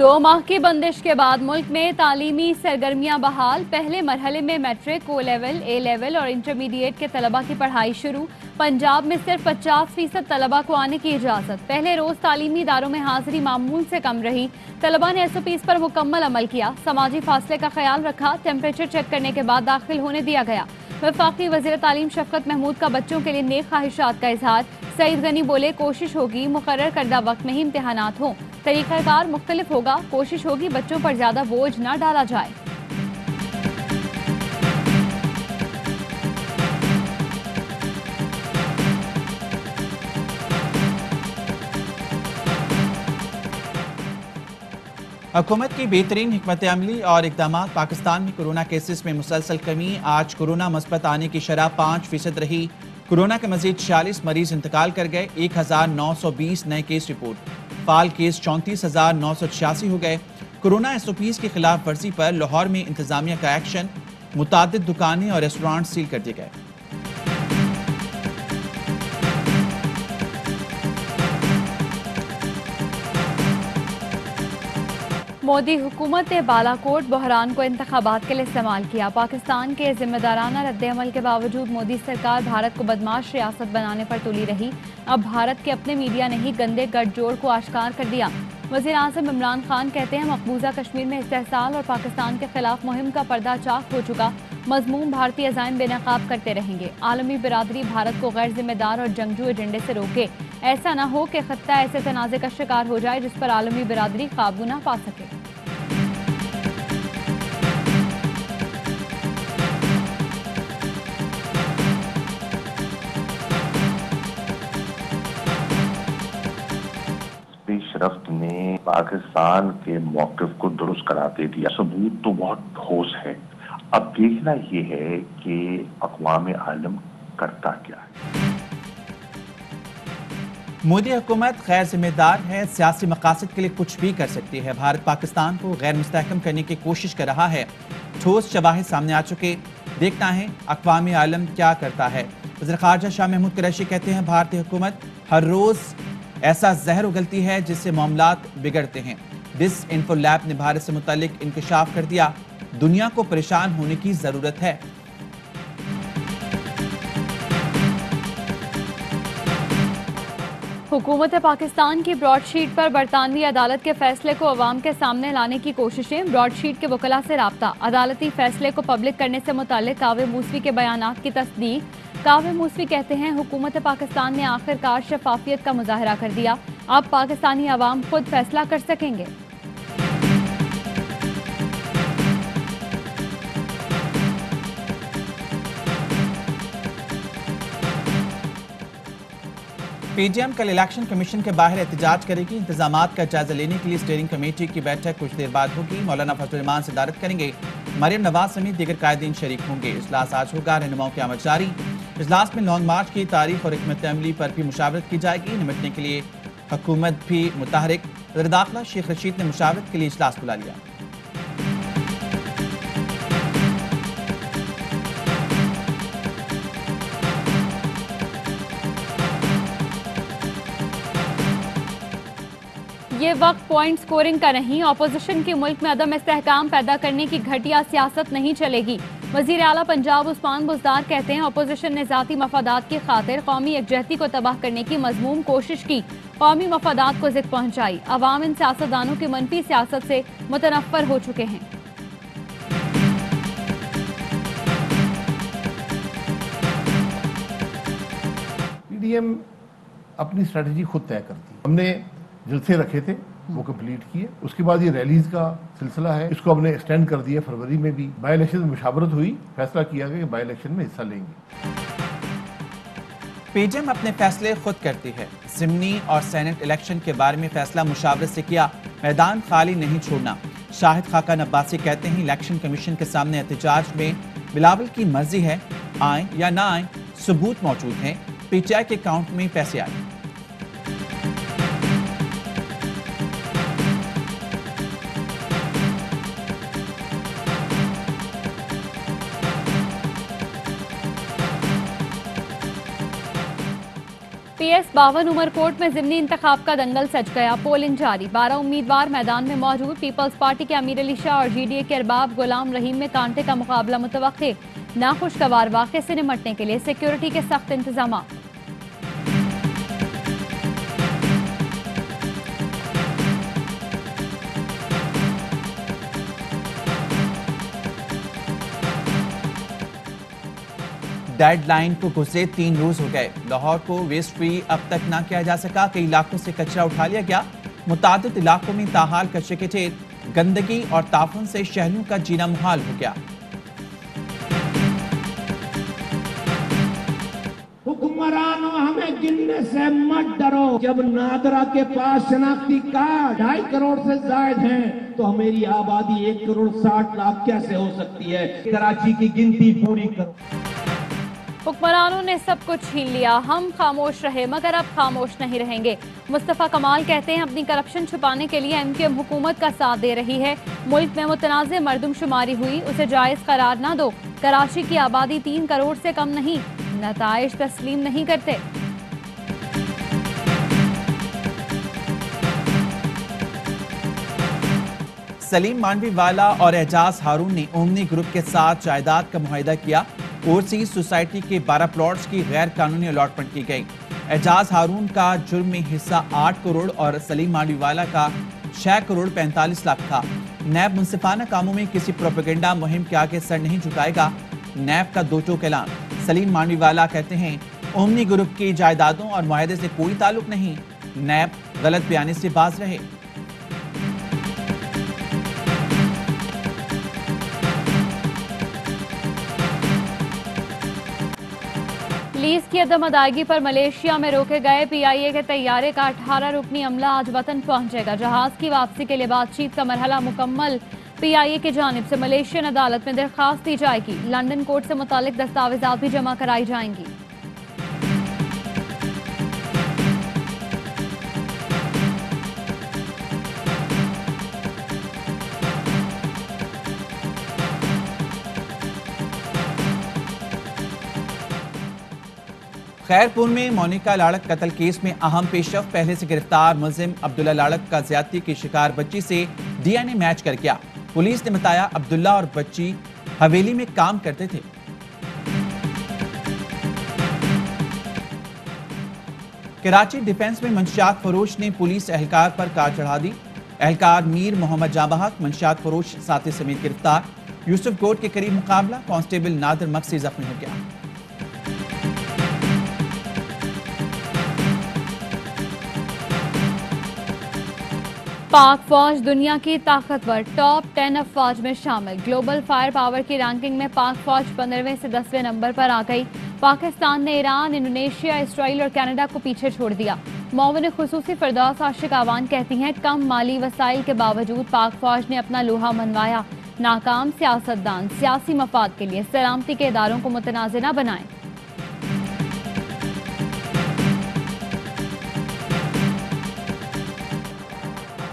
2 माह की बंदिश के बाद मुल्क में तालीमी सरगर्मियां बहाल। पहले मरहले में मैट्रिक, ओ लेवल, ए लेवल और इंटरमीडिएट के तलबा की पढ़ाई शुरू। पंजाब में सिर्फ 50% तलबा को आने की इजाज़त। पहले रोज़ तालीमी इदारों में हाजिरी मामूल से कम रही। तलबा ने SOPs पर मुकम्मल अमल किया, समाजी फासले का ख्याल रखा। टेम्परेचर चेक करने के बाद दाखिल होने दिया गया। वफाकी वज़ीर तालीम शफ़क़त महमूद का बच्चों के लिए नेक ख्वाहिशात का इजहार। सईद गनी बोले, कोशिश होगी मुकर्रर करदा वक्त में ही इम्तिहानात हों। तरीक़ाकार मुख्तलिफ होगा, कोशिश होगी बच्चों पर ज्यादा बोझ न डाला जाए। हुकूमत की बेहतरीन हिकमत अमली और इकदाम। पाकिस्तान में कोरोना केसेस में मुसलसल कमी। आज कोरोना मुस्बत आने की शरह 5% रही। कोरोना के मजीद 46 मरीज इंतकाल कर गए। 1920 नए केस रिपोर्ट। फाल केस 34,986 हो गए। कोरोना SOPs की खिलाफ वर्जी पर लाहौर में इंतजामिया का एक्शन। मुतादिद दुकानें और रेस्टोरेंट सील कर दिए गए। मोदी हुकूमत ने बालाकोट बहरान को इंतखाबात के लिए इस्तेमाल किया। पाकिस्तान के जिम्मेदाराना रद्द-ए-अमल के बावजूद मोदी सरकार भारत को बदमाश रियासत बनाने पर तुली रही। अब भारत के अपने मीडिया ने ही गंदे गठजोड़ को आश्कार कर दिया। वज़ीर आज़म इमरान खान कहते हैं, मकबूजा कश्मीर में इस्तेहसाल और पाकिस्तान के खिलाफ मुहिम का पर्दा चाक हो चुका। मजमूम भारतीय अज़ाइम बेनकाब करते रहेंगे। आलमी बिरादरी भारत को गैर जिम्मेदार और जंगजू एजेंडे से रोके। ऐसा न हो कि खत्ता ऐसे तनाज़े का शिकार हो जाए जिस पर आलमी बिरादरी काबू न पा सके। पेशरफ्त ने पाकिस्तान के मौक़िफ़ को दुरुस्त करा दे दिया। सबूत तो बहुत ठोस है। अब देखना ये है कि अक़वाम आलम करता क्या है। मोदी हुकूमत गैर जिम्मेदार है, सियासी मकासद के लिए कुछ भी कर सकती है। भारत पाकिस्तान को गैर मुस्तहकम करने की कोशिश कर रहा है। ठोस शवाहिद सामने आ चुके। देखना है अक़वाम आलम क्या करता है। वज़ीर ख़ारजा शाह महमूद कुरैशी कहते हैं, भारतीय हुकूमत हर रोज़ ऐसा जहर उगलती है जिससे मामलात बिगड़ते हैं। डिसइंफो लैब ने भारत से मुताल्लिक इंकशाफ कर दिया। दुनिया को परेशान होने की जरूरत है। हुकूमत पाकिस्तान की ब्रॉडशीट पर बरतानवी अदालत के फैसले को अवाम के सामने लाने की कोशिशें। ब्रॉडशीट के वकला से राब्ता। अदालती फैसले को पब्लिक करने से मुताल्लिक कावे मूसवी के बयानात की तस्दीक। कावे मूसवी कहते हैं, हुकूमत पाकिस्तान ने आखिरकार शफाफियत का मुजाहरा कर दिया। अब पाकिस्तानी अवाम खुद फैसला कर सकेंगे। PGM कल इलेक्शन कमीशन के बाहर एहतजाज करेगी। इंतजामात का जायजा लेने के लिए स्टीयरिंग कमेटी की बैठक कुछ देर बाद होगी। मौलाना फजलुर रहमान सदारत करेंगे। मरियम नवाज समेत दीगर कायदीन शरीक होंगे। इजलास आज होगा। रहनुमाओं की आमद जारी। इजलास में लॉन्ग मार्च की तारीख और हिकमत अमली पर भी मुशावरत की जाएगी। निपटने के लिए हुकूमत भी मुतहरिक। वज़ीर दाखिला शेख रशीद ने मुशावरत के लिए इजलास बुला लिया। ये वक्त पॉइंट स्कोरिंग का नहीं। अपोजिशन की मुल्क में अदम इस्तेहकाम पैदा करने की घटिया सियासत नहीं चलेगी। वजीर आला पंजाब उस्मान बुज़दार कहते हैं, अपोजिशन ने जाती मफादात की खातिर कौमी यकजहती को तबाह करने की मजमूम कोशिश की। कौमी मफादात को ज़िक पहुंचाई। अवाम इन सियासतदानों की मनफी सियासत से मुतनफ़्फ़र हो चुके हैं। PDM अपनी स्ट्रेटजी खुद तय करती है। हमने जलसे रखे थे, वो कंप्लीट किए। उसके बाद ये रैलीज का सिलसिला है, इसको हमने एक्सटेंड कर दिया। फरवरी में भी बाई इलेक्शन में मुशावरत हुई, फैसला किया गया कि बाई इलेक्शन में हिस्सा लेंगे। PGM अपने फैसले खुद करती है। ज़िमनी और सेनेट इलेक्शन के बारे में फैसला मुशावरत से किया। मैदान खाली नहीं छोड़ना। शाहिद खाकान अब्बासी कहते हैं, इलेक्शन कमीशन के सामने एहतजाज में बिलावल की मर्जी है, आए या ना आए, सबूत मौजूद हैं। PTI के अकाउंट में पैसे आए। PS 52 उमरकोट में ज़िमनी इंतखाब का दंगल सज गया। पोलिंग जारी, 12 उम्मीदवार मैदान में मौजूद। पीपल्स पार्टी के अमीर अली शाह और GDA के अरबाब गुलाम रहीम में कांटे का मुकाबला मुतवक्के। नाखुशगवार वाक़े से निपटने के लिए सिक्योरिटी के सख्त इंतजाम। डेडलाइन को गुजरे 3 रोज हो गए। लाहौर को वेस्ट फ्री अब तक ना किया जा सका। कई इलाकों से कचरा उठा लिया गया। मुतादिद इलाकों में ताहाल कचरे के ढेर, गंदगी और ताफुन से शहरियों का जीना मुहाल हो गया। हुक्मरानों, हमें गिनने से मत डरो। जब नादरा के पास शनाख्ती कार्ड 2.5 करोड़ से जायद हैं, तो मेरी आबादी 1 करोड़ 60 लाख कैसे हो सकती है? कराची की गिनती पूरी करो। हुक्मरानों ने सब कुछ छीन लिया, हम खामोश रहे मगर अब खामोश नहीं रहेंगे। मुस्तफा कमाल कहते हैं अपनी करप्शन छुपाने के लिए MQM हुकूमत का साथ दे रही है। मुल्क में मुतनाज़ मरदमशुमारी हुई, उसे जायज़ करार ना दो। कराची की आबादी 3 करोड़ से कम नहीं, नताइज तस्लीम नहीं करते। सलीम मांडवीवाला और एजाज हारून ने ओमनी ग्रुप के साथ जायदाद का मुआहिदा किया। ओवरसीज सोसाइटी के 12 प्लॉट्स की गैर कानूनी अलॉटमेंट की गई। एजाज हारून का जुर्म में हिस्सा 8 करोड़ और सलीम मांडवीवाला का 6 करोड़ 45 लाख था। नैब मुंसिफाना कामों में किसी प्रोपेगेंडा मुहिम के आगे सर नहीं झुकाएगा। नैब का दो टोक ऐलान। सलीम मांडवीवाला कहते हैं ओमनी ग्रुप की जायदादों और मुआहदे से कोई ताल्लुक नहीं। नैब गलत बयानी से बाज रहे। लीज की अदम अदायगी पर मलेशिया में रोके गए PIA के तैयारे का 18 रुकनी अमला आज वतन पहुंचेगा। जहाज की वापसी के लिए बातचीत का मरहला मुकम्मल। PIA की जानिब से मलेशियन अदालत में दरखास्त दी जाएगी। लंदन कोर्ट से मुतालिक दस्तावेजात भी जमा कराई जाएंगी। खैरपुर में मोनिका लाड़क कत्ल केस में अहम पेशरफ। पहले से गिरफ्तार मुलजिम अब्दुल्ला लाड़क का ज्यादती की शिकार बच्ची से DNA मैच कर गया। पुलिस ने बताया अब्दुल्ला और बच्ची हवेली में काम करते थे। कराची डिफेंस में मंशियात फरोश ने पुलिस एहलकार पर कार चढ़ा दी। एहलकार मीर मोहम्मद जाबहक मंशियात फरोश साथी समेत गिरफ्तार। यूसुफ कोट के करीब मुकाबला, कांस्टेबल नादिर मक्सी जख्मी हो गया। पाक फौज दुनिया की ताकतवर टॉप 10 अफवाज में शामिल। ग्लोबल फायर पावर की रैंकिंग में पाक फौज 15वें से 10वें नंबर पर आ गई। पाकिस्तान ने ईरान, इंडोनेशिया, इसराइल और कनाडा को पीछे छोड़ दिया। मुआविन खुसूसी फिरदौस आशिक आवान कहती हैं कम माली वसाइल के बावजूद पाक फौज ने अपना लोहा मनवाया। नाकाम सियासतदान सियासी मफाद के लिए सलामती के इदारों को मुतनाज़ न बनाएं।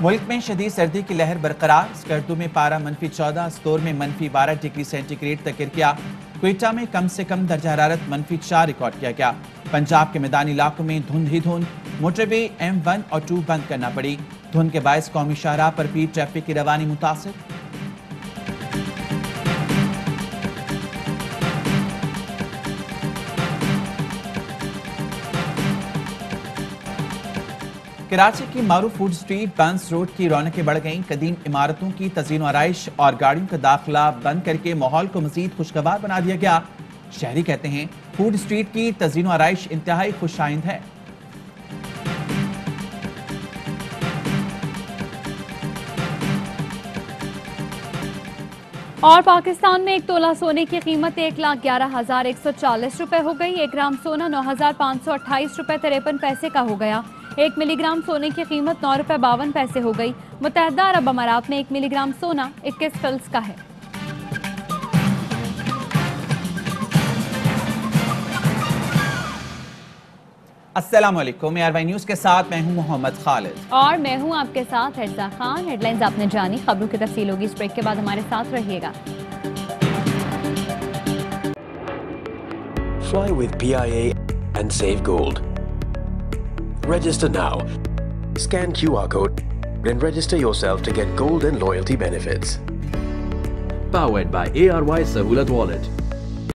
मुल्क में शदीद सर्दी की लहर बरकरार। स्कर्दू में पारा -14, स्टोर में -12 डिग्री सेंटीग्रेड तक गिर गया। क्वेटा में कम से कम दर्जा हरारत -4 रिकॉर्ड किया गया। पंजाब के मैदानी इलाकों में धुंध ही धुंध। मोटरवे M1 और 2 बंद करना पड़ी। धुंध के बायस कौमी शाहराह पर भी ट्रैफिक की रवानी मुतासिर। कराची की मारूफ फूड स्ट्रीट बंस रोड की रौनकें बढ़ गईं। कदीम इमारतों की तज़ीन आराइश और गाड़ियों का दाखिला बंद करके माहौल को मजीद खुशगवार बना दिया गया। शहरी कहते हैं फूड स्ट्रीट की तज़ीन आराइश इंतहाई खुशाइंद है। और पाकिस्तान में 1 तोला सोने की कीमत 1,11,140 रुपए हो गई। 1 ग्राम सोना 9,528 रुपए 53 पैसे का हो गया। 1 मिलीग्राम सोने की कीमत 9 रुपए 52 पैसे हो गई। मुत्तहदा अरब अमारात में 1 मिलीग्राम सोना 21 फिल्स का है। अस्सलामुअलैकुम, ARY न्यूज़ के साथ मैं हूं मोहम्मद खालिद और मैं हूं आपके साथ हर्जा खान। हेडलाइंस आपने जानी, खबरों की तफसील होगी इस ब्रेक के बाद। हमारे साथ रहिएगा। Fly with PIA and save gold. Register now. Scan QR code and register yourself to get gold and loyalty benefits. Powered by ARY Sahulat Wallet.